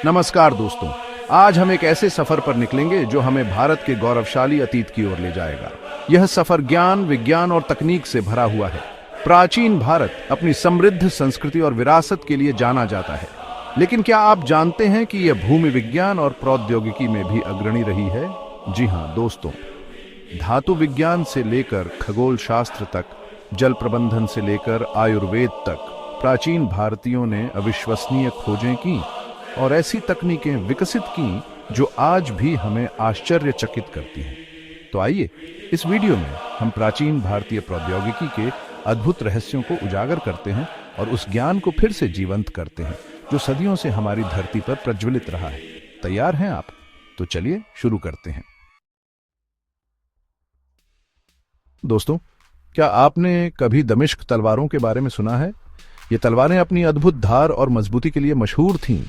नमस्कार दोस्तों। आज हम एक ऐसे सफर पर निकलेंगे जो हमें भारत के गौरवशाली अतीत की ओर ले जाएगा। यह सफर ज्ञान, विज्ञान और तकनीक से भरा हुआ है। प्राचीन भारत अपनी समृद्ध संस्कृति और विरासत के लिए जाना जाता है, लेकिन क्या आप जानते हैं कि यह भूमि विज्ञान और प्रौद्योगिकी में भी अग्रणी रही है? जी हाँ दोस्तों, धातु विज्ञान से लेकर खगोल शास्त्र तक, जल प्रबंधन से लेकर आयुर्वेद तक प्राचीन भारतीयों ने अविश्वसनीय खोजें की और ऐसी तकनीकें विकसित की जो आज भी हमें आश्चर्यचकित करती हैं। तो आइए इस वीडियो में हम प्राचीन भारतीय प्रौद्योगिकी के अद्भुत रहस्यों को उजागर करते हैं और उस ज्ञान को फिर से जीवंत करते हैं जो सदियों से हमारी धरती पर प्रज्वलित रहा है। तैयार हैं आप? तो चलिए शुरू करते हैं। दोस्तों, क्या आपने कभी दमिश्क तलवारों के बारे में सुना है? ये तलवारें अपनी अद्भुत धार और मजबूती के लिए मशहूर थीं।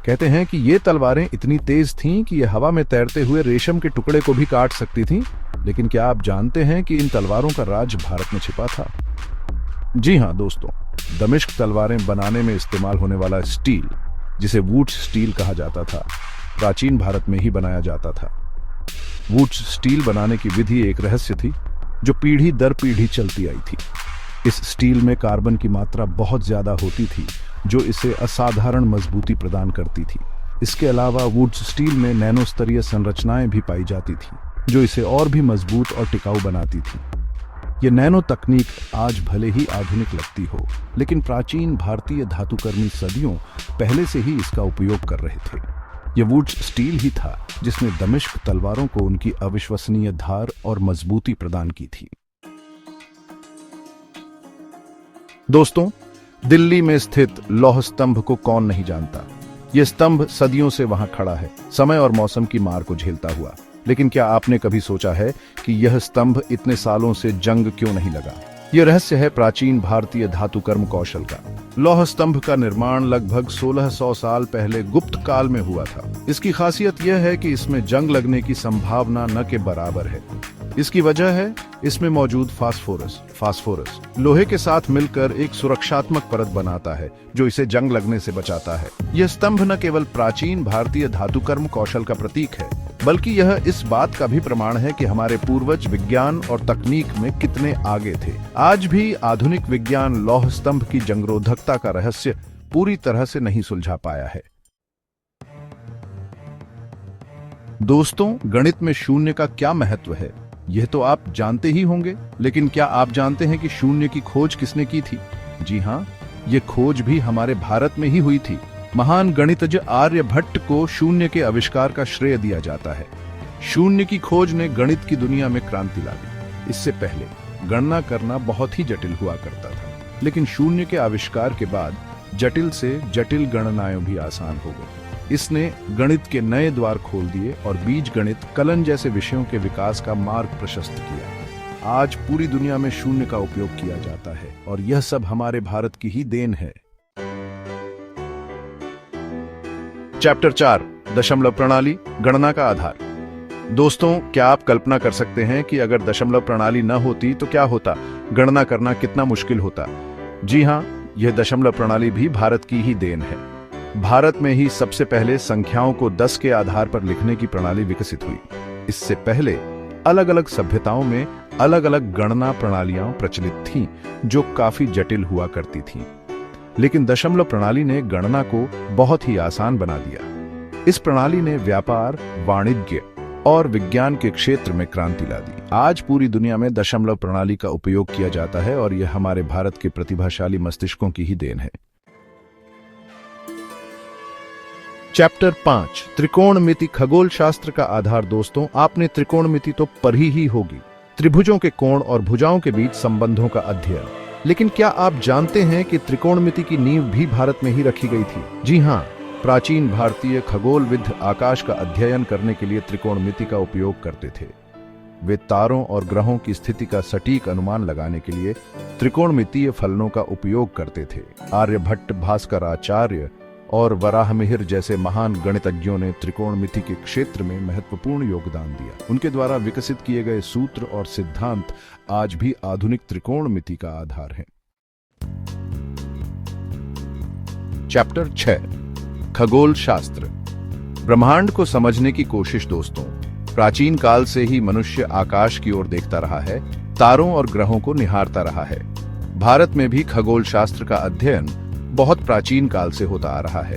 कहते हैं कि ये तलवारें इतनी तेज थीं कि ये हवा में तैरते हुए रेशम के टुकड़े को भी काट सकती थीं। लेकिन क्या आप जानते हैं कि इन तलवारों का राज भारत में छिपा था? जी हाँ दोस्तों, दमिश्क तलवारें बनाने में इस्तेमाल होने वाला स्टील, जिसे वुड्स स्टील कहा जाता था, प्राचीन भारत में ही बनाया जाता था। वुड्स स्टील बनाने की विधि एक रहस्य थी जो पीढ़ी दर पीढ़ी चलती आई थी। इस स्टील में कार्बन की मात्रा बहुत ज्यादा होती थी जो इसे असाधारण मजबूती प्रदान करती थी। इसके अलावा वुड्स स्टील में नैनो स्तरीय संरचनाएं भी पाई जाती थी जो इसे और भी मजबूत और टिकाऊ बनाती थी। ये नैनो तकनीक आज भले ही आधुनिक लगती हो, लेकिन प्राचीन भारतीय धातुकर्मी सदियों पहले से ही इसका उपयोग कर रहे थे। ये वुड्स स्टील ही था जिसने दमिश्क तलवारों को उनकी अविश्वसनीय धार और मजबूती प्रदान की थी। दोस्तों, दिल्ली में स्थित लौह स्तंभ को कौन नहीं जानता। यह स्तंभ सदियों से वहां खड़ा है, समय और मौसम की मार को झेलता हुआ। लेकिन क्या आपने कभी सोचा है कि यह स्तंभ इतने सालों से जंग क्यों नहीं लगा? यह रहस्य है प्राचीन भारतीय धातुकर्म कौशल का। लौह स्तंभ का निर्माण लगभग 1600 साल पहले गुप्त काल में हुआ था। इसकी खासियत यह है कि इसमें जंग लगने की संभावना न के बराबर है। इसकी वजह है इसमें मौजूद फास्फोरस लोहे के साथ मिलकर एक सुरक्षात्मक परत बनाता है जो इसे जंग लगने से बचाता है। यह स्तंभ न केवल प्राचीन भारतीय धातुकर्म कौशल का प्रतीक है, बल्कि यह इस बात का भी प्रमाण है कि हमारे पूर्वज विज्ञान और तकनीक में कितने आगे थे। आज भी आधुनिक विज्ञान लौह स्तंभ की जंगरोधकता का रहस्य पूरी तरह से नहीं सुलझा पाया है। दोस्तों, गणित में शून्य का क्या महत्व है यह तो आप जानते ही होंगे, लेकिन क्या आप जानते हैं कि शून्य की खोज किसने की थी? जी हाँ, यह खोज भी हमारे भारत में ही हुई थी। महान गणितज्ञ आर्यभट्ट को शून्य के आविष्कार का श्रेय दिया जाता है। शून्य की खोज ने गणित की दुनिया में क्रांति ला दी। इससे पहले गणना करना बहुत ही जटिल हुआ करता था, लेकिन शून्य के आविष्कार के बाद जटिल से जटिल गणनाएं भी आसान हो गई। इसने गणित के नए द्वार खोल दिए और बीज गणित, कलन जैसे विषयों के विकास का मार्ग प्रशस्त किया। आज पूरी दुनिया में शून्य का उपयोग किया जाता है और यह सब हमारे भारत की ही देन है। चैप्टर 4, दशमलव प्रणाली, गणना का आधार। दोस्तों, क्या आप कल्पना कर सकते हैं कि अगर दशमलव प्रणाली न होती तो क्या होता? गणना करना कितना मुश्किल होता। जी हाँ, यह दशमलव प्रणाली भी भारत की ही देन है। भारत में ही सबसे पहले संख्याओं को 10 के आधार पर लिखने की प्रणाली विकसित हुई। इससे पहले अलग अलग सभ्यताओं में अलग अलग गणना प्रणालियां प्रचलित थीं जो काफी जटिल हुआ करती थीं। लेकिन दशमलव प्रणाली ने गणना को बहुत ही आसान बना दिया। इस प्रणाली ने व्यापार, वाणिज्य और विज्ञान के क्षेत्र में क्रांति ला दी। आज पूरी दुनिया में दशमलव प्रणाली का उपयोग किया जाता है और यह हमारे भारत के प्रतिभाशाली मस्तिष्कों की ही देन है। चैप्टर 5, त्रिकोणमिति, खगोल शास्त्र का आधार। दोस्तों, आपने त्रिकोणमिति तो पढ़ी ही होगी, त्रिभुजों के कोण और भुजाओं के बीच संबंधों का अध्ययन। लेकिन क्या आप जानते हैं कि त्रिकोणमिति की नींव भी भारत में ही रखी गई थी? जी हाँ, प्राचीन भारतीय खगोलविद आकाश का अध्ययन करने के लिए त्रिकोणमिति का उपयोग करते थे। वे तारों और ग्रहों की स्थिति का सटीक अनुमान लगाने के लिए त्रिकोणमितीय फलनों का उपयोग करते थे। आर्यभट्ट, भास्कराचार्य और वराहमिहिर जैसे महान गणितज्ञों ने त्रिकोणमिति के क्षेत्र में महत्वपूर्ण योगदान दिया। उनके द्वारा विकसित किए गए सूत्र और सिद्धांत आज भी आधुनिक त्रिकोणमिति का आधार हैं। चैप्टर 6, खगोल शास्त्र। ब्रह्मांड को समझने की कोशिश दोस्तों। प्राचीन काल से ही मनुष्य आकाश की ओर देखता रहा है, तारों और ग्रहों को निहारता रहा है। भारत में भी खगोल शास्त्र का अध्ययन बहुत प्राचीन काल से होता आ रहा है।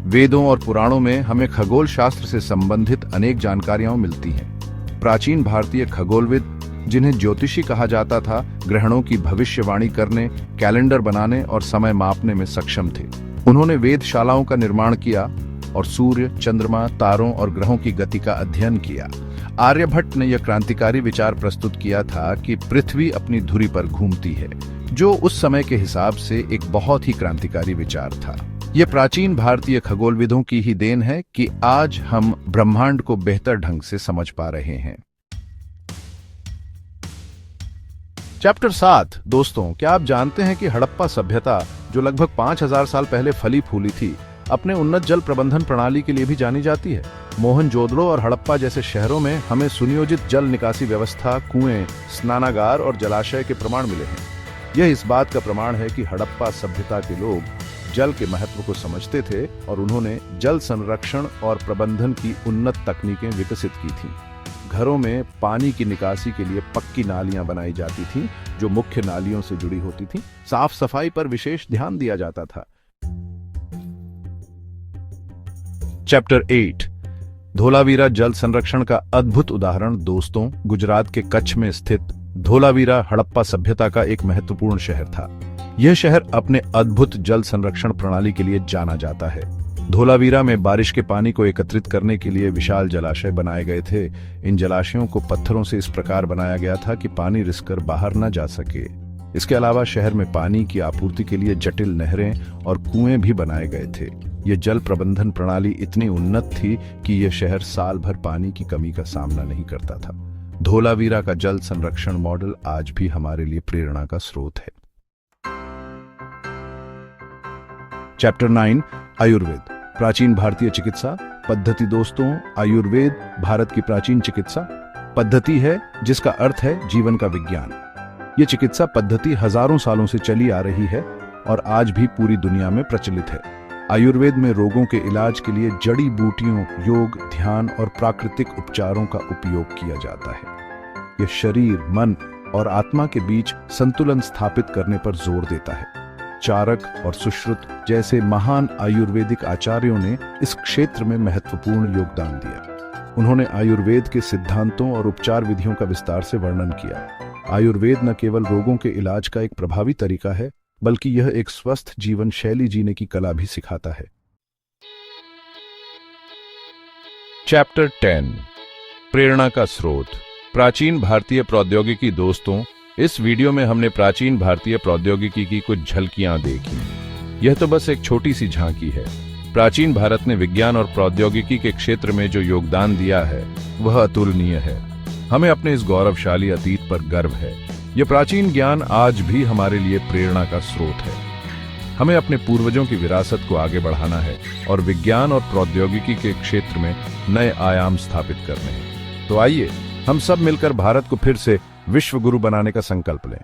वेदों और पुराणों में हमें खगोल शास्त्र से संबंधित अनेक जानकारियां मिलती हैं। प्राचीन भारतीय खगोलविद, जिन्हें ज्योतिषी कहा जाता था, ग्रहणों की भविष्यवाणी करने, कैलेंडर बनाने और समय मापने में सक्षम थे। उन्होंने वेधशालाओं का निर्माण किया और सूर्य, चंद्रमा, तारों और ग्रहों की गति का अध्ययन किया। आर्यभट्ट ने यह क्रांतिकारी विचार प्रस्तुत किया था कि पृथ्वी अपनी धुरी पर घूमती है, जो उस समय के हिसाब से एक बहुत ही क्रांतिकारी विचार था। यह प्राचीन भारतीय खगोलविदों की ही देन है कि आज हम ब्रह्मांड को बेहतर ढंग से समझ पा रहे हैं। चैप्टर 7 दोस्तों, क्या आप जानते हैं कि हड़प्पा सभ्यता, जो लगभग 5000 साल पहले फली फूली थी, अपने उन्नत जल प्रबंधन प्रणाली के लिए भी जानी जाती है। मोहनजोदड़ो और हड़प्पा जैसे शहरों में हमें सुनियोजित जल निकासी व्यवस्था, कुएं, स्नानागार और जलाशय के प्रमाण मिले हैं। यह इस बात का प्रमाण है कि हड़प्पा सभ्यता के लोग जल के महत्व को समझते थे और उन्होंने जल संरक्षण और प्रबंधन की उन्नत तकनीकें विकसित की थीं। घरों में पानी की निकासी के लिए पक्की नालियां बनाई जाती थीं, जो मुख्य नालियों से जुड़ी होती थीं। साफ सफाई पर विशेष ध्यान दिया जाता था। चैप्टर 8 धोलावीरा जल संरक्षण का अद्भुत उदाहरण दोस्तों, गुजरात के कच्छ में स्थित धोलावीरा हड़प्पा सभ्यता का एक महत्वपूर्ण शहर था। यह शहर अपने अद्भुत जल संरक्षण प्रणाली के लिए जाना जाता है। धोलावीरा में बारिश के पानी को एकत्रित करने के लिए विशाल जलाशय बनाए गए थे। इन जलाशयों को पत्थरों से इस प्रकार बनाया गया था कि पानी रिसकर बाहर न जा सके। इसके अलावा शहर में पानी की आपूर्ति के लिए जटिल नहरें और कुएं भी बनाए गए थे। यह जल प्रबंधन प्रणाली इतनी उन्नत थी कि यह शहर साल भर पानी की कमी का सामना नहीं करता था। धोलावीरा का जल संरक्षण मॉडल आज भी हमारे लिए प्रेरणा का स्रोत है। चैप्टर 9 आयुर्वेद प्राचीन भारतीय चिकित्सा पद्धति दोस्तों, आयुर्वेद भारत की प्राचीन चिकित्सा पद्धति है, जिसका अर्थ है जीवन का विज्ञान। ये चिकित्सा पद्धति हजारों सालों से चली आ रही है और आज भी पूरी दुनिया में प्रचलित है। आयुर्वेद में रोगों के इलाज के लिए जड़ी बूटियों, योग, ध्यान और प्राकृतिक उपचारों का उपयोग किया जाता है। यह शरीर, मन और आत्मा के बीच संतुलन स्थापित करने पर जोर देता है। चारक और सुश्रुत जैसे महान आयुर्वेदिक आचार्यों ने इस क्षेत्र में महत्वपूर्ण योगदान दिया। उन्होंने आयुर्वेद के सिद्धांतों और उपचार विधियों का विस्तार से वर्णन किया। आयुर्वेद न केवल रोगों के इलाज का एक प्रभावी तरीका है, बल्कि यह एक स्वस्थ जीवन शैली जीने की कला भी सिखाता है। चैप्टर 10 प्रेरणा का स्रोत प्राचीन भारतीय प्रौद्योगिकी दोस्तों, इस वीडियो में हमने प्राचीन भारतीय प्रौद्योगिकी की कुछ झलकियां देखी। यह तो बस एक छोटी सी झांकी है। प्राचीन भारत ने विज्ञान और प्रौद्योगिकी के क्षेत्र में जो योगदान दिया है वह अतुलनीय है। हमें अपने इस गौरवशाली अतीत पर गर्व है। यह प्राचीन ज्ञान आज भी हमारे लिए प्रेरणा का स्रोत है। हमें अपने पूर्वजों की विरासत को आगे बढ़ाना है और विज्ञान और प्रौद्योगिकी के क्षेत्र में नए आयाम स्थापित करने हैं। तो आइए हम सब मिलकर भारत को फिर से विश्व गुरु बनाने का संकल्प लें।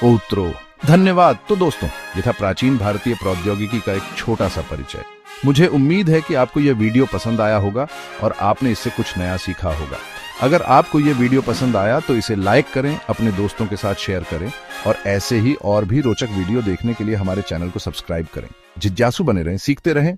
उत्तरो धन्यवाद। तो दोस्तों, यह था प्राचीन भारतीय प्रौद्योगिकी का एक छोटा सा परिचय। मुझे उम्मीद है कि आपको यह वीडियो पसंद आया होगा और आपने इससे कुछ नया सीखा होगा। अगर आपको यह वीडियो पसंद आया तो इसे लाइक करें, अपने दोस्तों के साथ शेयर करें और ऐसे ही और भी रोचक वीडियो देखने के लिए हमारे चैनल को सब्सक्राइब करें। जिज्ञासु बने रहें, सीखते रहें।